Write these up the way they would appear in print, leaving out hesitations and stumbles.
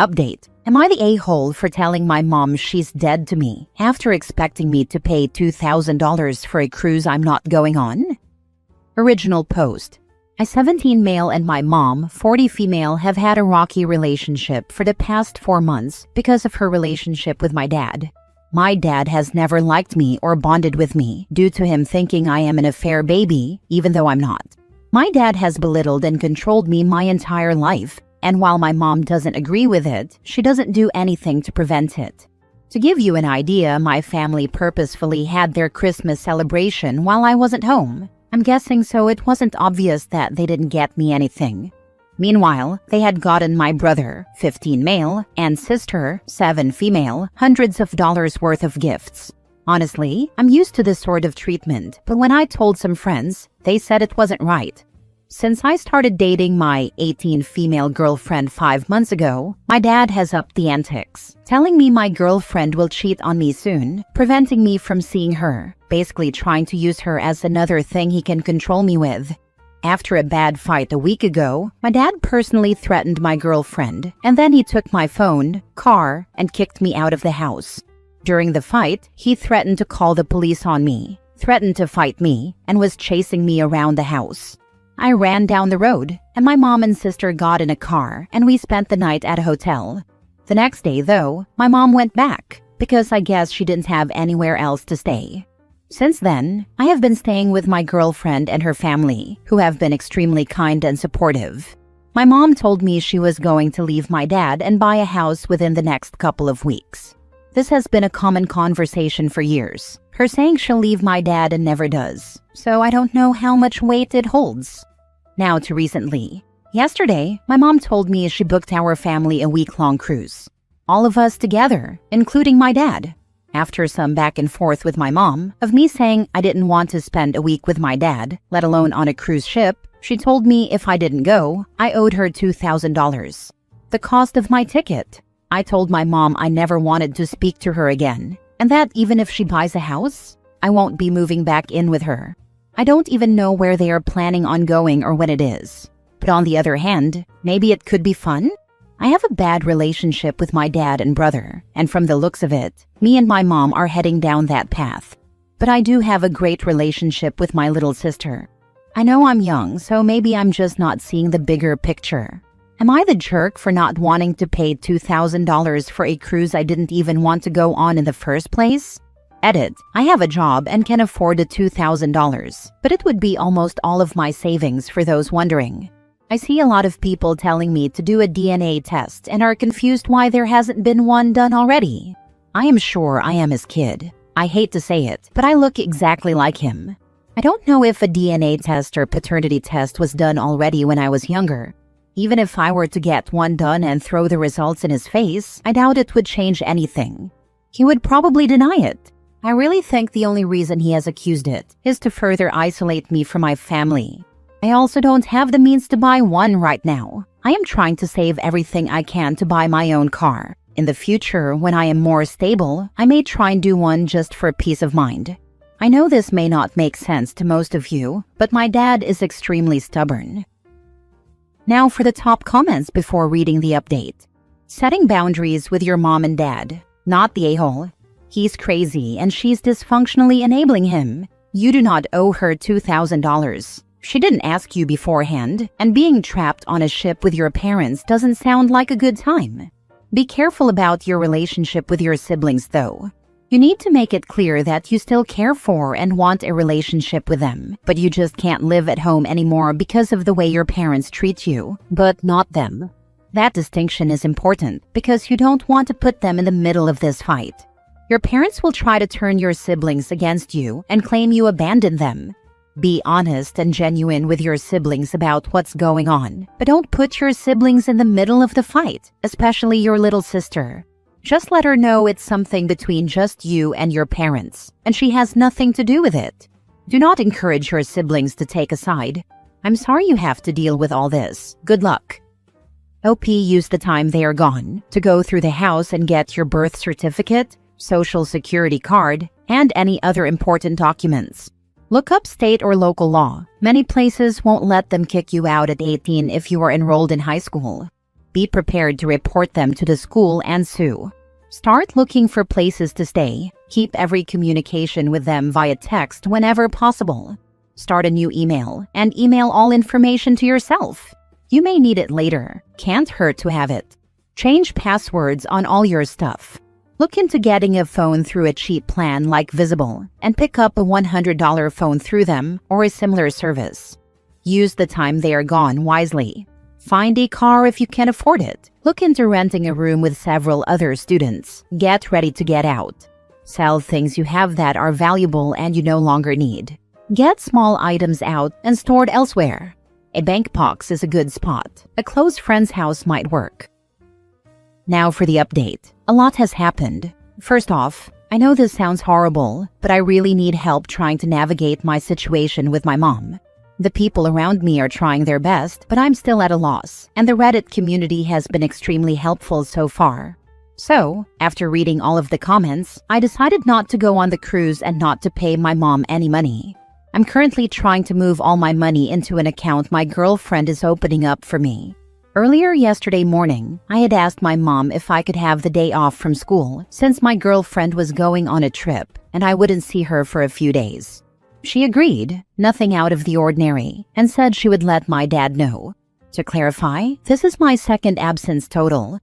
Update. Am I the a-hole for telling my mom she's dead to me after expecting me to pay $2,000 for a cruise I'm not going on? Original post. A 17 male and my mom, 40 female, have had a rocky relationship for the past 4 months because of her relationship with my dad. My dad has never liked me or bonded with me due to him thinking I am an affair baby, even though I'm not. My dad has belittled and controlled me my entire life, and while my mom doesn't agree with it, she doesn't do anything to prevent it. To give you an idea, my family purposefully had their Christmas celebration while I wasn't home. I'm guessing so it wasn't obvious that they didn't get me anything. Meanwhile, they had gotten my brother, 15 male, and sister, 7 female, hundreds of dollars worth of gifts. Honestly, I'm used to this sort of treatment, but when I told some friends, they said it wasn't right. Since I started dating my 18 female girlfriend 5 months ago, my dad has upped the antics, telling me my girlfriend will cheat on me soon, preventing me from seeing her, basically trying to use her as another thing he can control me with. After a bad fight a week ago, my dad personally threatened my girlfriend, and then he took my phone, car, and kicked me out of the house. During the fight, he threatened to call the police on me, threatened to fight me, and was chasing me around the house. I ran down the road, and my mom and sister got in a car, and we spent the night at a hotel. The next day, though, my mom went back, because I guess she didn't have anywhere else to stay. Since then, I have been staying with my girlfriend and her family, who have been extremely kind and supportive. My mom told me she was going to leave my dad and buy a house within the next couple of weeks. This has been a common conversation for years, her saying she'll leave my dad and never does, so I don't know how much weight it holds. Now to recently. Yesterday, my mom told me she booked our family a week-long cruise. All of us together, including my dad. After some back and forth with my mom, of me saying I didn't want to spend a week with my dad, let alone on a cruise ship, she told me if I didn't go, I owed her $2,000. The cost of my ticket. I told my mom I never wanted to speak to her again, and that even if she buys a house, I won't be moving back in with her. I don't even know where they are planning on going or when it is. But on the other hand, maybe it could be fun? I have a bad relationship with my dad and brother, and from the looks of it, me and my mom are heading down that path. But I do have a great relationship with my little sister. I know I'm young, so maybe I'm just not seeing the bigger picture. Am I the jerk for not wanting to pay $2,000 for a cruise I didn't even want to go on in the first place? Edit. I have a job and can afford the $2,000, but it would be almost all of my savings for those wondering. I see a lot of people telling me to do a DNA test and are confused why there hasn't been one done already. I am sure I am his kid. I hate to say it, but I look exactly like him. I don't know if a DNA test or paternity test was done already when I was younger. Even if I were to get one done and throw the results in his face, I doubt it would change anything. He would probably deny it. I really think the only reason he has accused it is to further isolate me from my family. I also don't have the means to buy one right now. I am trying to save everything I can to buy my own car. In the future, when I am more stable, I may try and do one just for peace of mind. I know this may not make sense to most of you, but my dad is extremely stubborn. Now for the top comments before reading the update. Setting boundaries with your mom and dad. Not the a-hole. He's crazy and she's dysfunctionally enabling him. You do not owe her $2,000. She didn't ask you beforehand, and being trapped on a ship with your parents doesn't sound like a good time. Be careful about your relationship with your siblings, though. You need to make it clear that you still care for and want a relationship with them, but you just can't live at home anymore because of the way your parents treat you, but not them. That distinction is important because you don't want to put them in the middle of this fight. Your parents will try to turn your siblings against you and claim you abandoned them. Be honest and genuine with your siblings about what's going on, but don't put your siblings in the middle of the fight, especially your little sister. Just let her know it's something between just you and your parents, and she has nothing to do with it. Do not encourage your siblings to take a side. I'm sorry you have to deal with all this. Good luck. OP used the time they are gone to go through the house and get your birth certificate, social security card, and any other important documents. Look up state or local law. Many places won't let them kick you out at 18 if you are enrolled in high school. Be prepared to report them to the school and sue. Start looking for places to stay. Keep every communication with them via text whenever possible. Start a new email and email all information to yourself. You may need it later. Can't hurt to have it. Change passwords on all your stuff. Look into getting a phone through a cheap plan like Visible and pick up a $100 phone through them or a similar service. Use the time they are gone wisely. Find a car if you can afford it. Look into renting a room with several other students. Get ready to get out. Sell things you have that are valuable and you no longer need. Get small items out and stored elsewhere. A bank box is a good spot. A close friend's house might work. Now for the update. A lot has happened. First off, I know this sounds horrible, but I really need help trying to navigate my situation with my mom. The people around me are trying their best, but I'm still at a loss, and the Reddit community has been extremely helpful so far. So, after reading all of the comments, I decided not to go on the cruise and not to pay my mom any money. I'm currently trying to move all my money into an account my girlfriend is opening up for me. Earlier yesterday morning, I had asked my mom if I could have the day off from school since my girlfriend was going on a trip and I wouldn't see her for a few days. She agreed, nothing out of the ordinary, and said she would let my dad know. To clarify, this is my second absence total.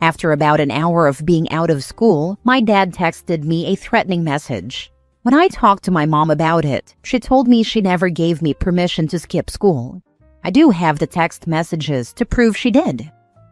After about an hour of being out of school, my dad texted me a threatening message. When I talked to my mom about it, she told me she never gave me permission to skip school. I do have the text messages to prove she did.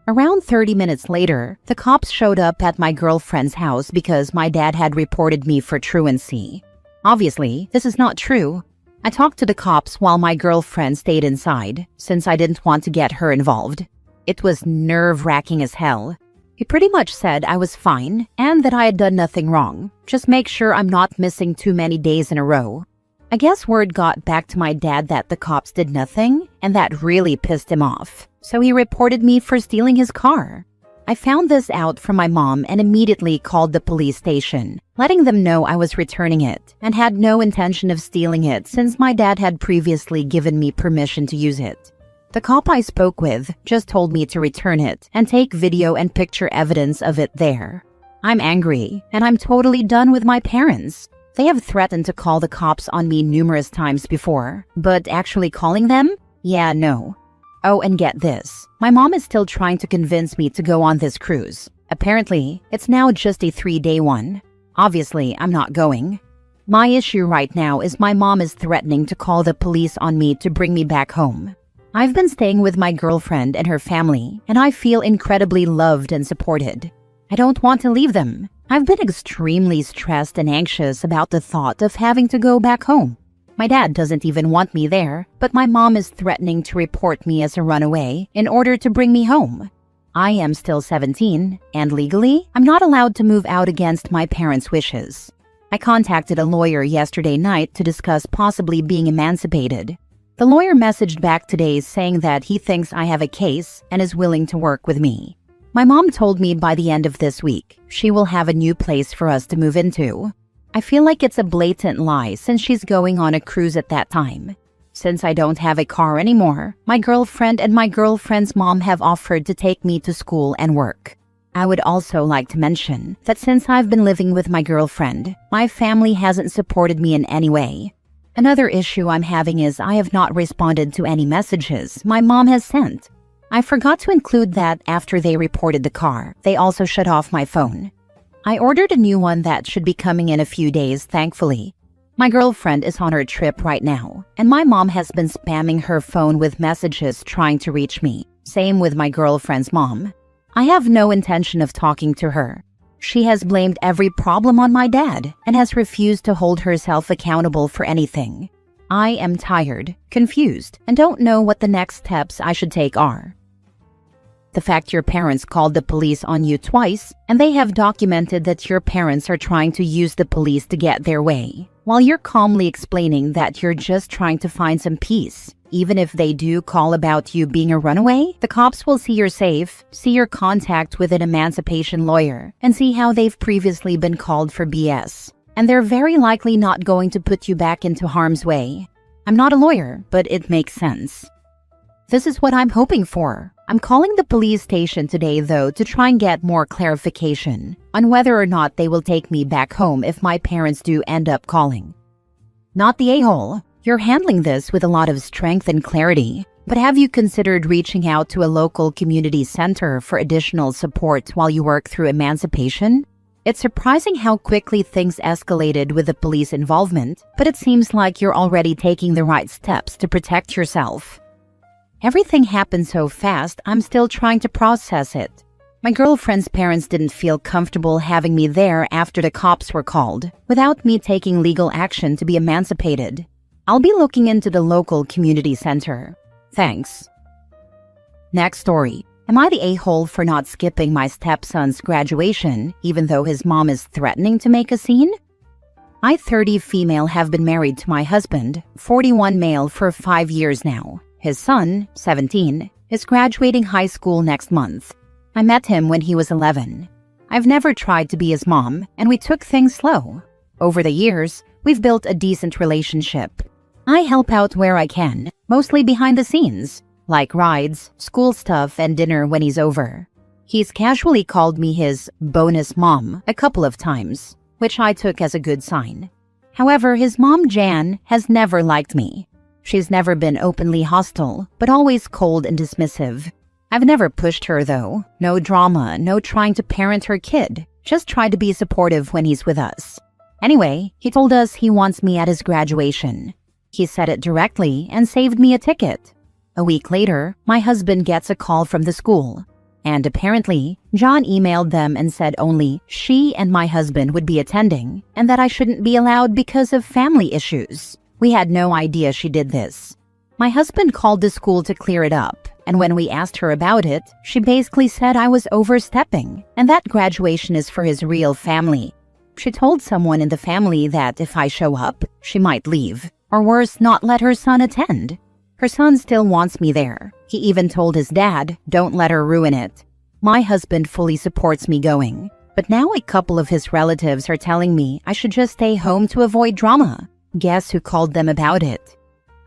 Around 30 minutes later, the cops showed up at my girlfriend's house because my dad had reported me for truancy. Obviously, this is not true. I talked to the cops while my girlfriend stayed inside, since I didn't want to get her involved. It was nerve-wracking as hell. He pretty much said I was fine and that I had done nothing wrong. Just make sure I'm not missing too many days in a row. I guess word got back to my dad that the cops did nothing, and that really pissed him off. So he reported me for stealing his car. I found this out from my mom and immediately called the police station, letting them know I was returning it and had no intention of stealing it since my dad had previously given me permission to use it. The cop I spoke with just told me to return it and take video and picture evidence of it there. I'm angry, and I'm totally done with my parents. They have threatened to call the cops on me numerous times before, but actually calling them? Yeah, no. Oh, and get this. My mom is still trying to convince me to go on this cruise. Apparently, it's now just a 3-day one. Obviously, I'm not going. My issue right now is my mom is threatening to call the police on me to bring me back home. I've been staying with my girlfriend and her family, and I feel incredibly loved and supported. I don't want to leave them. I've been extremely stressed and anxious about the thought of having to go back home. My dad doesn't even want me there, but my mom is threatening to report me as a runaway in order to bring me home. I am still 17, and legally, I'm not allowed to move out against my parents' wishes. I contacted a lawyer yesterday night to discuss possibly being emancipated. The lawyer messaged back today saying that he thinks I have a case and is willing to work with me. My mom told me by the end of this week, she will have a new place for us to move into. I feel like it's a blatant lie since she's going on a cruise at that time. Since I don't have a car anymore, my girlfriend and my girlfriend's mom have offered to take me to school and work. I would also like to mention that since I've been living with my girlfriend, my family hasn't supported me in any way. Another issue I'm having is I have not responded to any messages my mom has sent. I forgot to include that after they reported the car, they also shut off my phone. I ordered a new one that should be coming in a few days, thankfully. My girlfriend is on her trip right now, and my mom has been spamming her phone with messages trying to reach me. Same with my girlfriend's mom. I have no intention of talking to her. She has blamed every problem on my dad and has refused to hold herself accountable for anything. I am tired, confused, and don't know what the next steps I should take are. The fact your parents called the police on you twice, and they have documented that your parents are trying to use the police to get their way, while you're calmly explaining that you're just trying to find some peace. Even if they do call about you being a runaway, the cops will see you're safe, see your contact with an emancipation lawyer, and see how they've previously been called for BS. And they're very likely not going to put you back into harm's way. I'm not a lawyer, but it makes sense. This is what I'm hoping for. I'm calling the police station today, though, to try and get more clarification on whether or not they will take me back home if my parents do end up calling. Not the a-hole. You're handling this with a lot of strength and clarity, but have you considered reaching out to a local community center for additional support while you work through emancipation? It's surprising how quickly things escalated with the police involvement, but it seems like you're already taking the right steps to protect yourself. Everything happened so fast, I'm still trying to process it. My girlfriend's parents didn't feel comfortable having me there after the cops were called, without me taking legal action to be emancipated. I'll be looking into the local community center. Thanks. Next story. Am I the a-hole for not skipping my stepson's graduation, even though his mom is threatening to make a scene? I, 30 female, have been married to my husband, 41 male, for 5 years now. His son, 17, is graduating high school next month. I met him when he was 11. I've never tried to be his mom, and we took things slow. Over the years, we've built a decent relationship. I help out where I can, mostly behind the scenes, like rides, school stuff, and dinner when he's over. He's casually called me his bonus mom a couple of times, which I took as a good sign. However, his mom, Jan, has never liked me. She's never been openly hostile, but always cold and dismissive. I've never pushed her, though. No drama, no trying to parent her kid. Just try to be supportive when he's with us. Anyway, he told us he wants me at his graduation. He said it directly and saved me a ticket. A week later, my husband gets a call from the school. And apparently, John emailed them and said only she and my husband would be attending, and that I shouldn't be allowed because of family issues. We had no idea she did this. My husband called the school to clear it up, and when we asked her about it, she basically said I was overstepping, and that graduation is for his real family. She told someone in the family that if I show up, she might leave, or worse, not let her son attend. Her son still wants me there. He even told his dad, don't let her ruin it. My husband fully supports me going, but now a couple of his relatives are telling me I should just stay home to avoid drama. Guess who called them about it?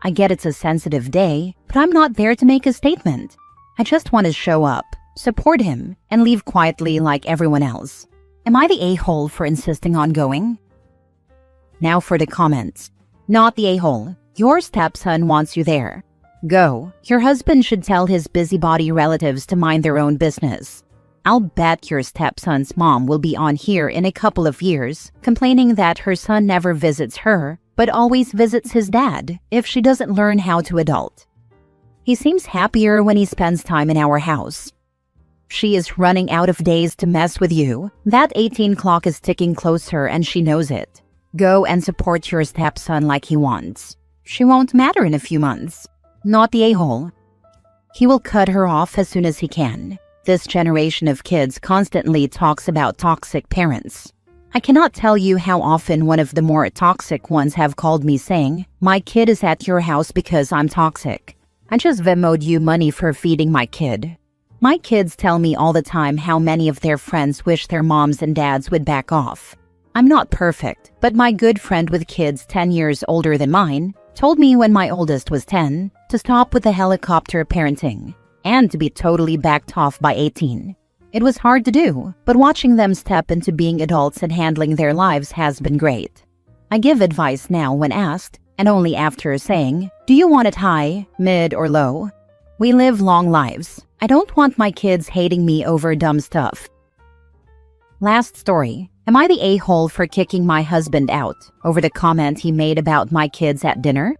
I get it's a sensitive day, but I'm not there to make a statement. I just want to show up, support him, and leave quietly like everyone else. Am I the a-hole for insisting on going? Now for the comments. Not the a-hole. Your stepson wants you there. Go. Your husband should tell his busybody relatives to mind their own business. I'll bet your stepson's mom will be on here in a couple of years, complaining that her son never visits her, but always visits his dad if she doesn't learn how to adult. He seems happier when he spends time in our house. She is running out of days to mess with you. That 18 clock is ticking closer and she knows it. Go and support your stepson like he wants. She won't matter in a few months. Not the a-hole. He will cut her off as soon as he can. This generation of kids constantly talks about toxic parents. I cannot tell you how often one of the more toxic ones have called me saying, my kid is at your house because I'm toxic. I just Venmo'd you money for feeding my kid. My kids tell me all the time how many of their friends wish their moms and dads would back off. I'm not perfect, but my good friend with kids 10 years older than mine told me when my oldest was 10 to stop with the helicopter parenting and to be totally backed off by 18. It was hard to do, but watching them step into being adults and handling their lives has been great. I give advice now when asked, and only after saying, do you want it high, mid, or low? We live long lives. I don't want my kids hating me over dumb stuff. Last story. Am I the a-hole for kicking my husband out over the comment he made about my kids at dinner?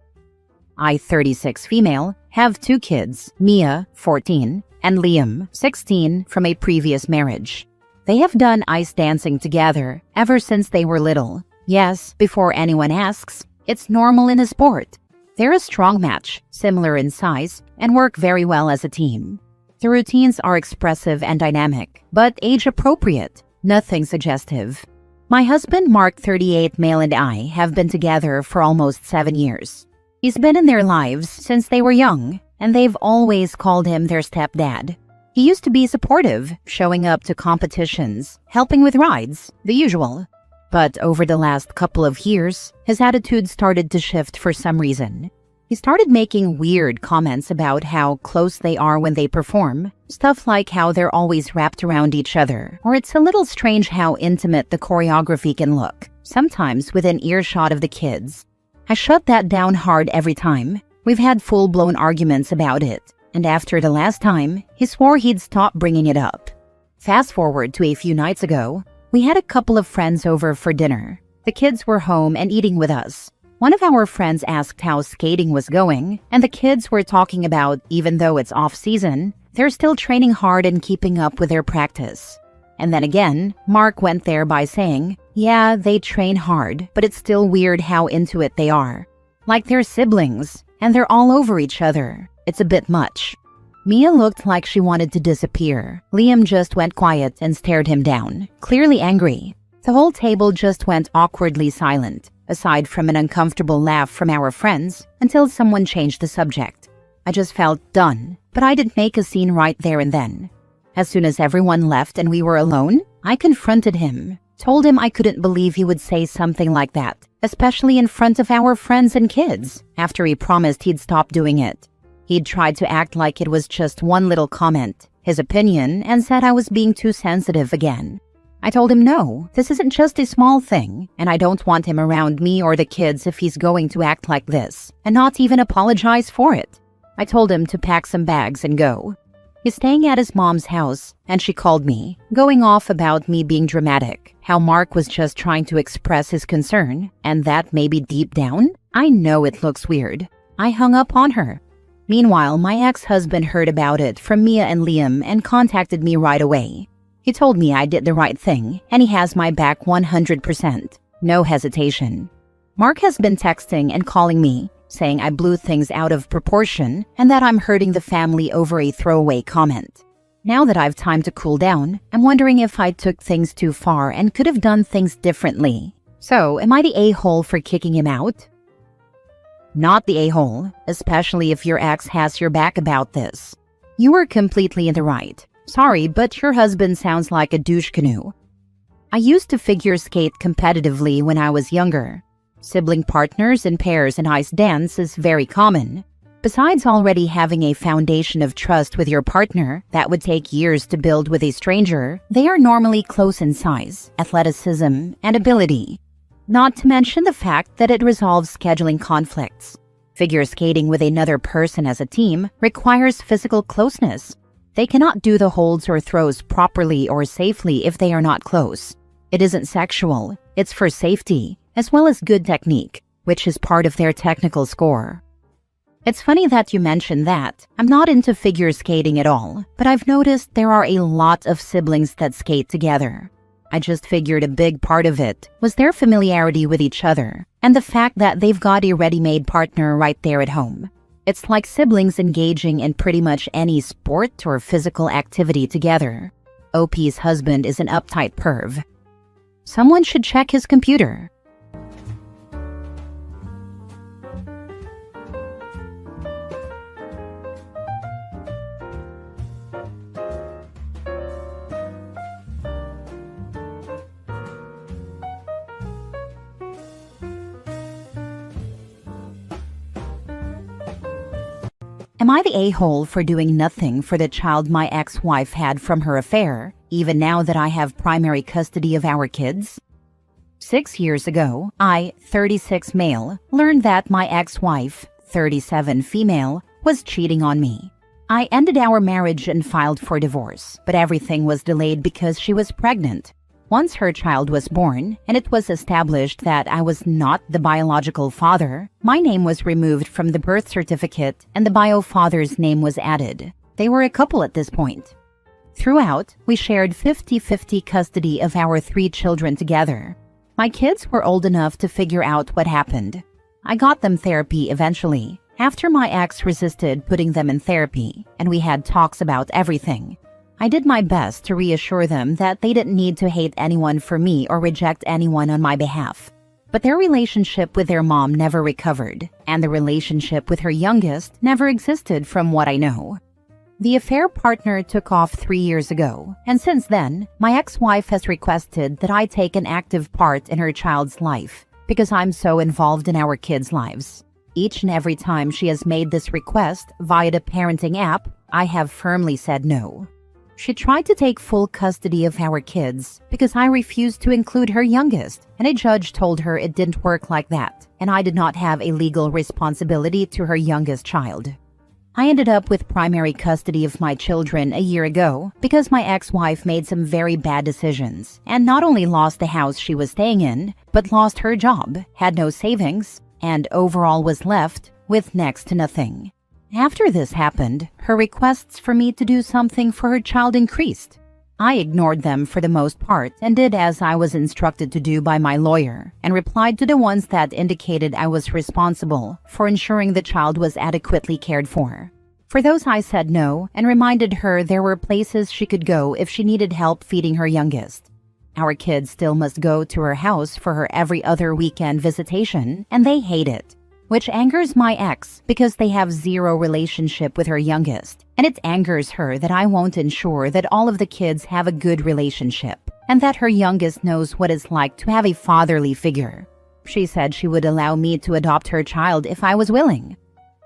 I, 36 female, have 2 kids, Mia, 14, and Liam, 16, from a previous marriage. They have done ice dancing together ever since they were little. Yes, before anyone asks, it's normal in a sport. They're a strong match, similar in size, and work very well as a team. The routines are expressive and dynamic, but age-appropriate, nothing suggestive. My husband, Mark, 38 male, and I have been together for almost 7 years. He's been in their lives since they were young, and they've always called him their stepdad. He used to be supportive, showing up to competitions, helping with rides, the usual. But over the last couple of years, his attitude started to shift for some reason. He started making weird comments about how close they are when they perform, stuff like how they're always wrapped around each other, or it's a little strange how intimate the choreography can look, sometimes within earshot of the kids. I shut that down hard every time. We've had full-blown arguments about it, and after the last time, he swore he'd stop bringing it up. Fast forward to a few nights ago, we had a couple of friends over for dinner. The kids were home and eating with us. One of our friends asked how skating was going, and the kids were talking about even though it's off-season, they're still training hard and keeping up with their practice. And then again, Mark went there by saying, yeah, they train hard, but it's still weird how into it they are. Like they're siblings, and they're all over each other. It's a bit much. Mia looked like she wanted to disappear. Liam just went quiet and stared him down, clearly angry. The whole table just went awkwardly silent, aside from an uncomfortable laugh from our friends, until someone changed the subject. I just felt done, but I didn't make a scene right there and then. As soon as everyone left and we were alone, I confronted him, told him I couldn't believe he would say something like that, especially in front of our friends and kids, after he promised he'd stop doing it. He'd tried to act like it was just one little comment, his opinion, and said I was being too sensitive again. I told him no, this isn't just a small thing, and I don't want him around me or the kids if he's going to act like this, and not even apologize for it. I told him to pack some bags and go. He's staying at his mom's house, and she called me, going off about me being dramatic, how Mark was just trying to express his concern, and that maybe deep down, I know it looks weird. I hung up on her. Meanwhile, my ex-husband heard about it from Mia and Liam and contacted me right away. He told me I did the right thing, and he has my back 100%. No hesitation. Mark has been texting and calling me, saying I blew things out of proportion and that I'm hurting the family over a throwaway comment. Now that I've time to cool down, I'm wondering if I took things too far and could have done things differently. So, am I the a-hole for kicking him out? Not the a-hole, especially if your ex has your back about this. You were completely in the right. Sorry, but your husband sounds like a douche canoe. I used to figure skate competitively when I was younger. Sibling partners in pairs and ice dance is very common. Besides already having a foundation of trust with your partner that would take years to build with a stranger, they are normally close in size, athleticism, and ability. Not to mention the fact that it resolves scheduling conflicts. Figure skating with another person as a team requires physical closeness. They cannot do the holds or throws properly or safely if they are not close. It isn't sexual, it's for safety, as well as good technique, which is part of their technical score. It's funny that you mentioned that. I'm not into figure skating at all, but I've noticed there are a lot of siblings that skate together. I just figured a big part of it was their familiarity with each other, and the fact that they've got a ready-made partner right there at home. It's like siblings engaging in pretty much any sport or physical activity together. OP's husband is an uptight perv. Someone should check his computer. Am I the a-hole for doing nothing for the child my ex-wife had from her affair, even now that I have primary custody of our kids? 6 years ago, I, 36 male, learned that my ex-wife, 37 female, was cheating on me. I ended our marriage and filed for divorce, but everything was delayed because she was pregnant. Once her child was born, and it was established that I was not the biological father, my name was removed from the birth certificate and the bio father's name was added. They were a couple at this point. Throughout, we shared 50-50 custody of our 3 children together. My kids were old enough to figure out what happened. I got them therapy eventually, after my ex resisted putting them in therapy, and we had talks about everything. I did my best to reassure them that they didn't need to hate anyone for me or reject anyone on my behalf. But their relationship with their mom never recovered, and the relationship with her youngest never existed from what I know. The affair partner took off 3 years ago, and since then, my ex-wife has requested that I take an active part in her child's life because I'm so involved in our kids' lives. Each and every time she has made this request via the parenting app, I have firmly said no. She tried to take full custody of our kids because I refused to include her youngest, and a judge told her it didn't work like that, and I did not have a legal responsibility to her youngest child. I ended up with primary custody of my children a year ago because my ex-wife made some very bad decisions and not only lost the house she was staying in, but lost her job, had no savings, and overall was left with next to nothing. After this happened, her requests for me to do something for her child increased. I ignored them for the most part and did as I was instructed to do by my lawyer and replied to the ones that indicated I was responsible for ensuring the child was adequately cared for. For those I said no and reminded her there were places she could go if she needed help feeding her youngest. Our kids still must go to her house for her every other weekend visitation, and they hate it, which angers my ex because they have zero relationship with her youngest, and it angers her that I won't ensure that all of the kids have a good relationship and that her youngest knows what it's like to have a fatherly figure. She said she would allow me to adopt her child if I was willing.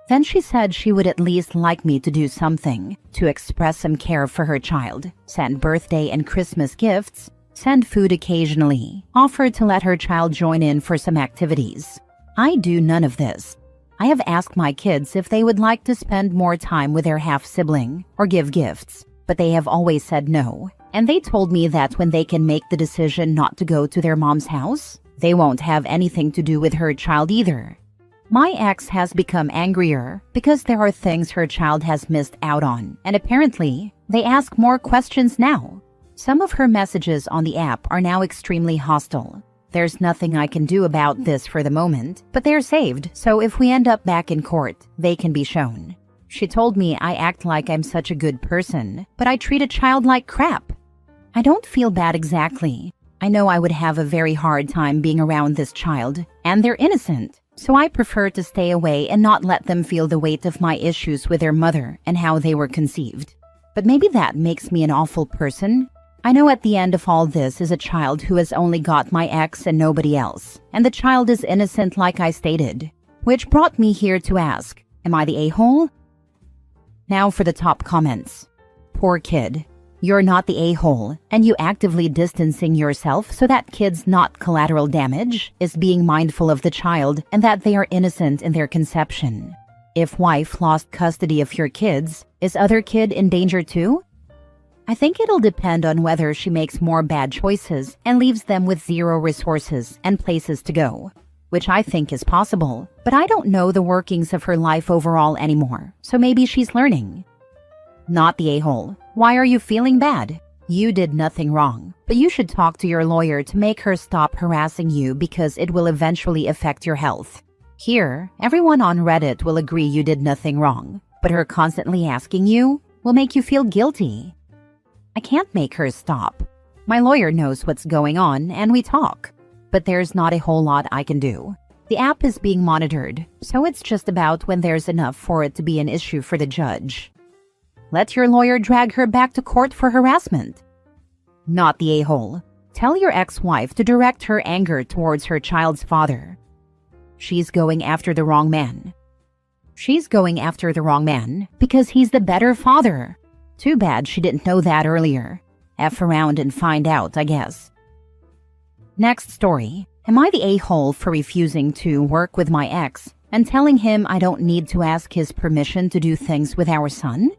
Then she said she would at least like me to do something to express some care for her child, send birthday and Christmas gifts, send food occasionally, offer to let her child join in for some activities. I do none of this. I have asked my kids if they would like to spend more time with their half-sibling or give gifts, but they have always said no, and they told me that when they can make the decision not to go to their mom's house, they won't have anything to do with her child either. My ex has become angrier because there are things her child has missed out on, and apparently, they ask more questions now. Some of her messages on the app are now extremely hostile. There's nothing I can do about this for the moment, but they're saved, so if we end up back in court, they can be shown. She told me I act like I'm such a good person, but I treat a child like crap. I don't feel bad exactly. I know I would have a very hard time being around this child, and they're innocent, so I prefer to stay away and not let them feel the weight of my issues with their mother and how they were conceived. But maybe that makes me an awful person. I know at the end of all this is a child who has only got my ex and nobody else, and the child is innocent like I stated, which brought me here to ask, am I the a-hole? Now for the top comments. Poor kid. You're not the a-hole, and you actively distancing yourself so that kid's not collateral damage is being mindful of the child and that they are innocent in their conception. If wife lost custody of your kids, is other kid in danger too? I think it'll depend on whether she makes more bad choices and leaves them with zero resources and places to go, which I think is possible, but I don't know the workings of her life overall anymore, so maybe she's learning. Not the a-hole. Why are you feeling bad? You did nothing wrong, but you should talk to your lawyer to make her stop harassing you because it will eventually affect your health. Here, everyone on Reddit will agree you did nothing wrong, but her constantly asking you will make you feel guilty. I can't make her stop. My lawyer knows what's going on and we talk, but there's not a whole lot I can do. The app is being monitored, so it's just about when there's enough for it to be an issue for the judge. Let your lawyer drag her back to court for harassment. Not the a-hole. Tell your ex-wife to direct her anger towards her child's father. She's going after the wrong man. She's going after the wrong man because he's the better father. Too bad she didn't know that earlier. F around and find out, I guess. Next story. Am I the a-hole for refusing to work with my ex and telling him I don't need to ask his permission to do things with our son?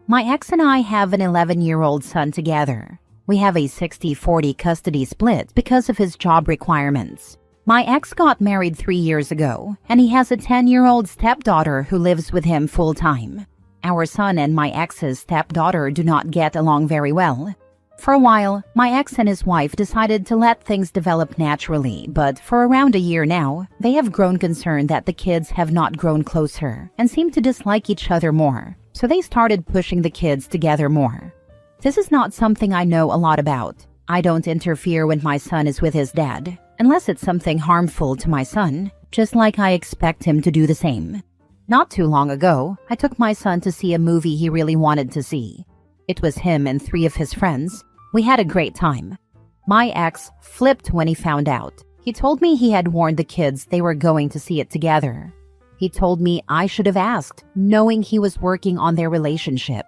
My ex and I have an 11-year-old son together. We have a 60-40 custody split because of his job requirements. My ex got married 3 years ago, and he has a 10-year-old stepdaughter who lives with him full-time. Our son and my ex's stepdaughter do not get along very well. For a while, my ex and his wife decided to let things develop naturally, but for around a year now, they have grown concerned that the kids have not grown closer and seem to dislike each other more, so they started pushing the kids together more. This is not something I know a lot about. I don't interfere when my son is with his dad, unless it's something harmful to my son, just like I expect him to do the same. Not too long ago, I took my son to see a movie he really wanted to see. It was him and 3 of his friends. We had a great time. My ex flipped when he found out. He told me he had warned the kids they were going to see it together. He told me I should have asked, knowing he was working on their relationship.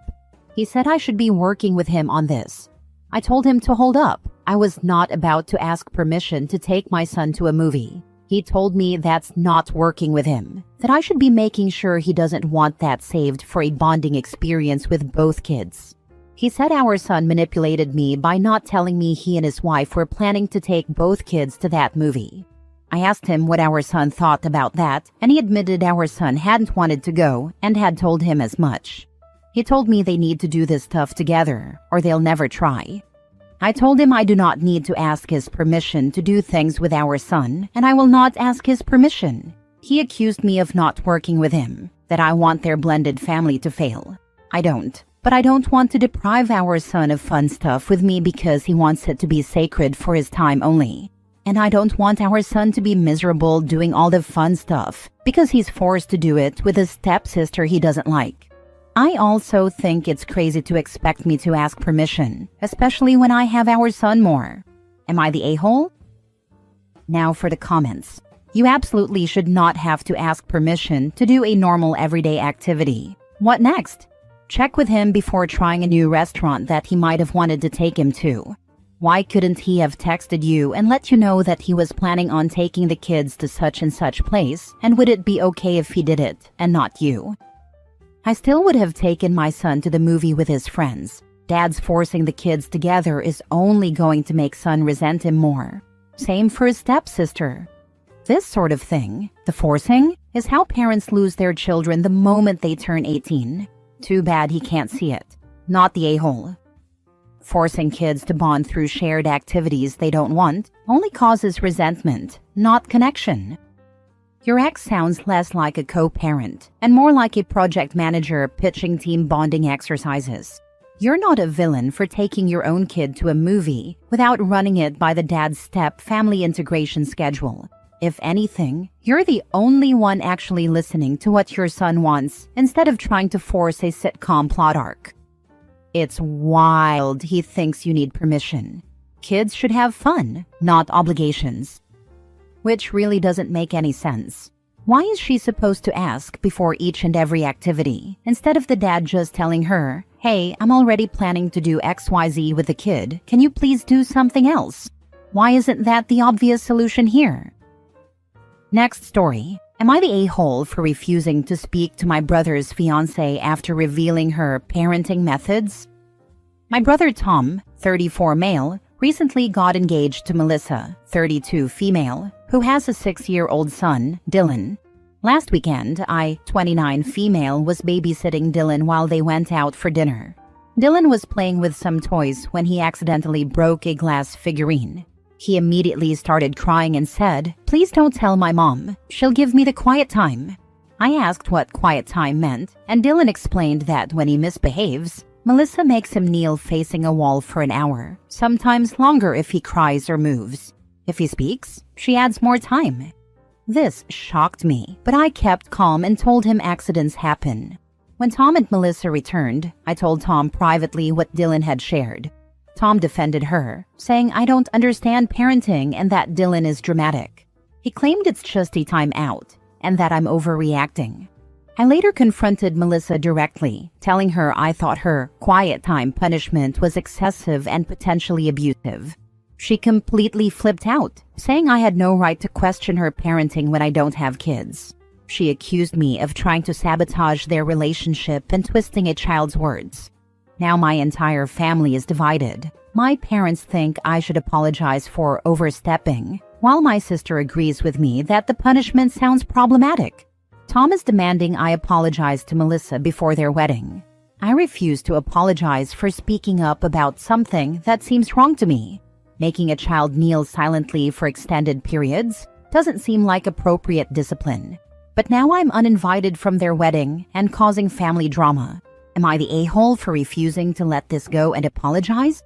He said I should be working with him on this. I told him to hold up. I was not about to ask permission to take my son to a movie. He told me that's not working with him, that I should be making sure he doesn't want that saved for a bonding experience with both kids. He said our son manipulated me by not telling me he and his wife were planning to take both kids to that movie. I asked him what our son thought about that, and he admitted our son hadn't wanted to go and had told him as much. He told me they need to do this stuff together, or they'll never try. I told him I do not need to ask his permission to do things with our son, and I will not ask his permission. He accused me of not working with him, that I want their blended family to fail. I don't, but I don't want to deprive our son of fun stuff with me because he wants it to be sacred for his time only. And I don't want our son to be miserable doing all the fun stuff because he's forced to do it with a stepsister he doesn't like. I also think it's crazy to expect me to ask permission, especially when I have our son more. Am I the a-hole? Now for the comments. You absolutely should not have to ask permission to do a normal everyday activity. What next? Check with him before trying a new restaurant that he might have wanted to take him to. Why couldn't he have texted you and let you know that he was planning on taking the kids to such and such place, and would it be okay if he did it and not you? I still would have taken my son to the movie with his friends. Dad's forcing the kids together is only going to make son resent him more. Same for his stepsister. This sort of thing, the forcing, is how parents lose their children the moment they turn 18. Too bad he can't see it. Not the a-hole. Forcing kids to bond through shared activities they don't want only causes resentment, not connection. Your ex sounds less like a co-parent and more like a project manager pitching team bonding exercises. You're not a villain for taking your own kid to a movie without running it by the dad's step family integration schedule. If anything, you're the only one actually listening to what your son wants instead of trying to force a sitcom plot arc. It's wild he thinks you need permission. Kids should have fun, not obligations. Which really doesn't make any sense. Why is she supposed to ask before each and every activity, instead of the dad just telling her, "Hey, I'm already planning to do XYZ with the kid. Can you please do something else?" Why isn't that the obvious solution here? Next story. Am I the a-hole for refusing to speak to my brother's fiancée after revealing her parenting methods? My brother Tom, 34 male, recently got engaged to Melissa, 32 female, who has a 6-year-old son, Dylan. Last weekend, I, 29 female, was babysitting Dylan while they went out for dinner. Dylan was playing with some toys when he accidentally broke a glass figurine. He immediately started crying and said, "Please don't tell my mom. She'll give me the quiet time." I asked what quiet time meant, and Dylan explained that when he misbehaves, Melissa makes him kneel facing a wall for an hour, sometimes longer if he cries or moves. If he speaks, she adds more time. This shocked me, but I kept calm and told him accidents happen. When Tom and Melissa returned, I told Tom privately what Dylan had shared. Tom defended her, saying I don't understand parenting and that Dylan is dramatic. He claimed it's just a time out, and that I'm overreacting. I later confronted Melissa directly, telling her I thought her quiet time punishment was excessive and potentially abusive. She completely flipped out, saying I had no right to question her parenting when I don't have kids. She accused me of trying to sabotage their relationship and twisting a child's words. Now my entire family is divided. My parents think I should apologize for overstepping, while my sister agrees with me that the punishment sounds problematic. Tom is demanding I apologize to Melissa before their wedding. I refuse to apologize for speaking up about something that seems wrong to me. Making a child kneel silently for extended periods doesn't seem like appropriate discipline. But now I'm uninvited from their wedding and causing family drama. Am I the a-hole for refusing to let this go and apologize?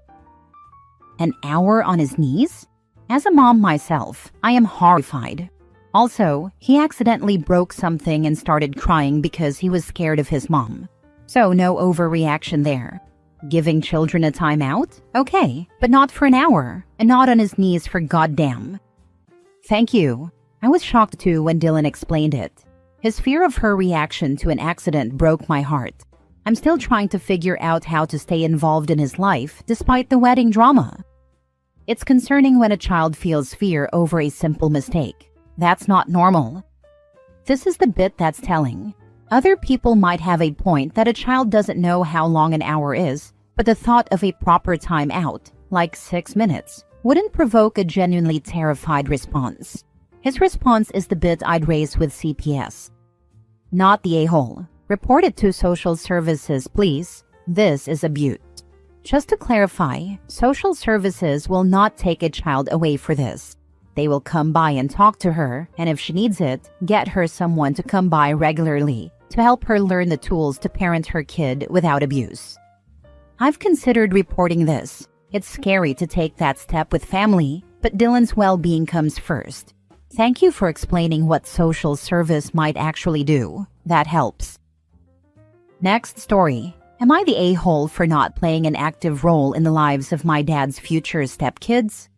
An hour on his knees? As a mom myself, I am horrified. Also, he accidentally broke something and started crying because he was scared of his mom. So no overreaction there. Giving children a timeout? Okay, but not for an hour, and not on his knees for goddamn. Thank you. I was shocked too when Dylan explained it. His fear of her reaction to an accident broke my heart. I'm still trying to figure out how to stay involved in his life despite the wedding drama. It's concerning when a child feels fear over a simple mistake. That's not normal. This is the bit that's telling. Other people might have a point that a child doesn't know how long an hour is, but the thought of a proper time out, like 6 minutes, wouldn't provoke a genuinely terrified response. His response is the bit I'd raise with CPS. Not the a-hole. Report it to social services, please. This is abuse. Just to clarify, social services will not take a child away for this. They will come by and talk to her, and if she needs it, get her someone to come by regularly to help her learn the tools to parent her kid without abuse. I've considered reporting this. It's scary to take that step with family, but Dylan's well-being comes first. Thank you for explaining what social service might actually do. That helps. Next story. Am I the a-hole for not playing an active role in the lives of my dad's future stepkids?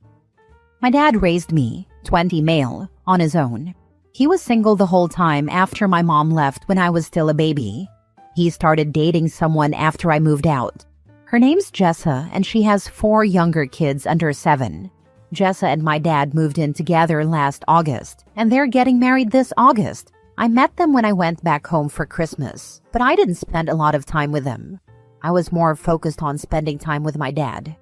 My dad raised me, 20 male, on his own. He was single the whole time after my mom left when I was still a baby. He started dating someone after I moved out. Her name's Jessa, and she has 4 younger kids under 7. Jessa and my dad moved in together last August, and they're getting married this August. I met them when I went back home for Christmas, but I didn't spend a lot of time with them. I was more focused on spending time with my dad.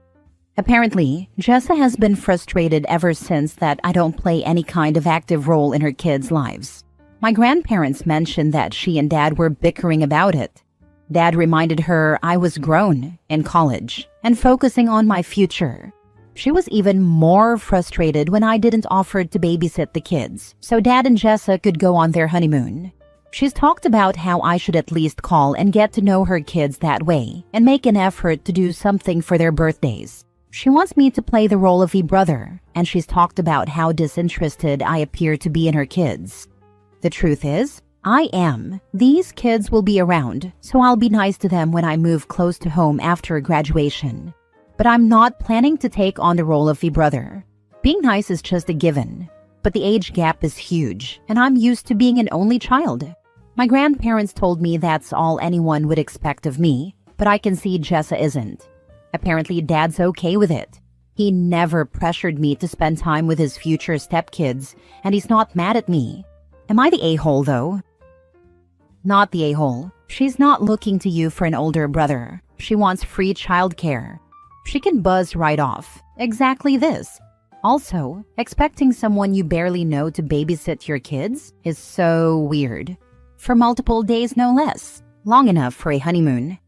Apparently, Jessa has been frustrated ever since that I don't play any kind of active role in her kids' lives. My grandparents mentioned that she and Dad were bickering about it. Dad reminded her I was grown, in college, and focusing on my future. She was even more frustrated when I didn't offer to babysit the kids, so Dad and Jessa could go on their honeymoon. She's talked about how I should at least call and get to know her kids that way, and make an effort to do something for their birthdays. She wants me to play the role of a brother, and she's talked about how disinterested I appear to be in her kids. The truth is, I am. These kids will be around, so I'll be nice to them when I move close to home after graduation. But I'm not planning to take on the role of a brother. Being nice is just a given, but the age gap is huge, and I'm used to being an only child. My grandparents told me that's all anyone would expect of me, but I can see Jessa isn't. Apparently, Dad's okay with it. He never pressured me to spend time with his future stepkids, and he's not mad at me. Am I the a-hole, though? Not the a-hole. She's not looking to you for an older brother. She wants free childcare. She can buzz right off. Exactly this. Also, expecting someone you barely know to babysit your kids is so weird. For multiple days, no less. Long enough for a honeymoon.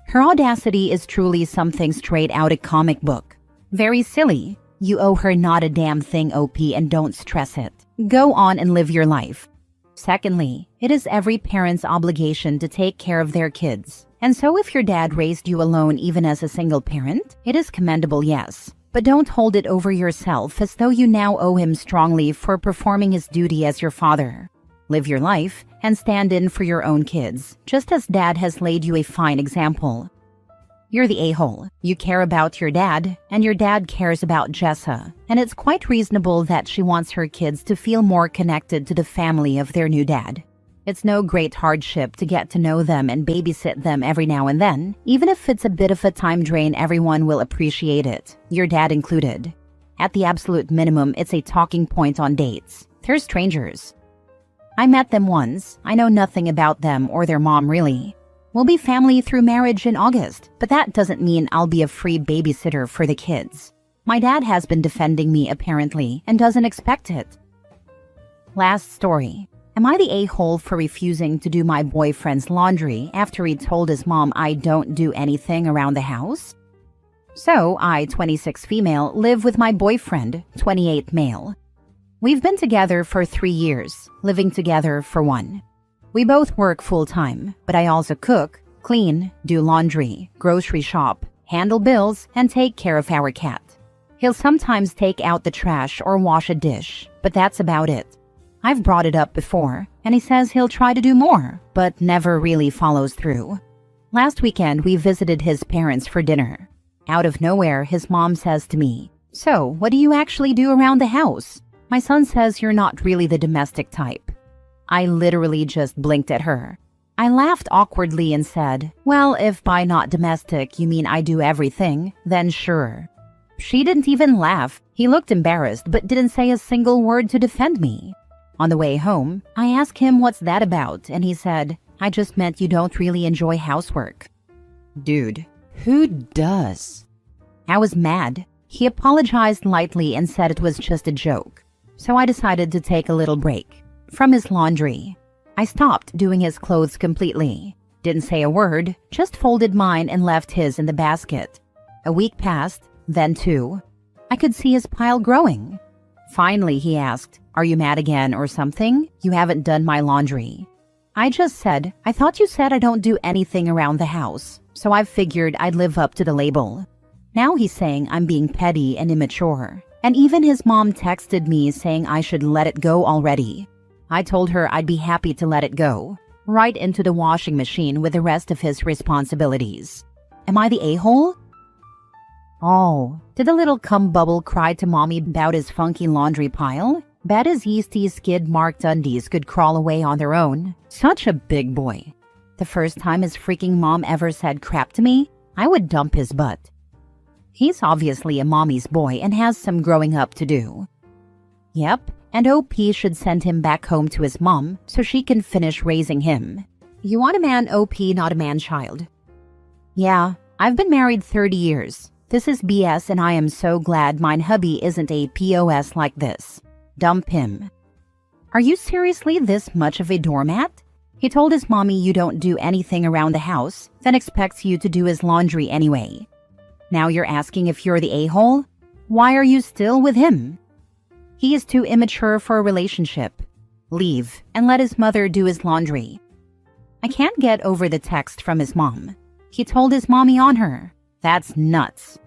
Her audacity is truly something straight out a comic book. Very silly. You owe her not a damn thing, OP, and don't stress it. Go on and live your life. Secondly, it is every parent's obligation to take care of their kids. And so if your dad raised you alone even as a single parent, it is commendable, yes. But don't hold it over yourself as though you now owe him strongly for performing his duty as your father. Live your life and stand in for your own kids, just as Dad has laid you a fine example. You're the a-hole. You care about your dad, and your dad cares about Jessa, and it's quite reasonable that she wants her kids to feel more connected to the family of their new dad. It's no great hardship to get to know them and babysit them every now and then. Even if it's a bit of a time drain, everyone will appreciate it, your dad included. At the absolute minimum, it's a talking point on dates. They're strangers. I met them once. I know nothing about them or their mom, really. We'll be family through marriage in August, but that doesn't mean I'll be a free babysitter for the kids. My dad has been defending me, apparently, and doesn't expect it. Last story. Am I the a-hole for refusing to do my boyfriend's laundry after he told his mom I don't do anything around the house? So, I, 26 female, live with my boyfriend, 28 male. We've been together for 3 years, living together for 1. We both work full-time, but I also cook, clean, do laundry, grocery shop, handle bills, and take care of our cat. He'll sometimes take out the trash or wash a dish, but that's about it. I've brought it up before, and he says he'll try to do more, but never really follows through. Last weekend, we visited his parents for dinner. Out of nowhere, his mom says to me, "So, what do you actually do around the house?" My son says you're not really the domestic type. I literally just blinked at her. I laughed awkwardly and said, well, if by not domestic you mean I do everything, then sure. She didn't even laugh. He looked embarrassed but didn't say a single word to defend me. On the way home, I asked him what's that about, and he said, I just meant you don't really enjoy housework. Dude, who does? I was mad. He apologized lightly and said it was just a joke. So I decided to take a little break from his laundry. I stopped doing his clothes completely. Didn't say a word, just folded mine and left his in the basket. A week passed, then 2. I could see his pile growing. Finally, he asked, are you mad again or something? You haven't done my laundry. I just said, I thought you said I don't do anything around the house, so I figured I'd live up to the label. Now he's saying I'm being petty and immature. And even his mom texted me saying I should let it go already. I told her I'd be happy to let it go, right into the washing machine with the rest of his responsibilities. Am I the a-hole? Oh, did the little cum bubble cry to mommy about his funky laundry pile? Bet his yeasty skid-marked undies could crawl away on their own. Such a big boy. The first time his freaking mom ever said crap to me, I would dump his butt. He's obviously a mommy's boy and has some growing up to do. Yep, and OP should send him back home to his mom so she can finish raising him. You want a man OP, not a man-child. Yeah, I've been married 30 years. This is BS and I am so glad mine hubby isn't a POS like this. Dump him. Are you seriously this much of a doormat? He told his mommy you don't do anything around the house, then expects you to do his laundry anyway. Now you're asking if you're the a-hole? Why are you still with him? He is too immature for a relationship. Leave and let his mother do his laundry. I can't get over the text from his mom. He told his mommy on her. That's nuts.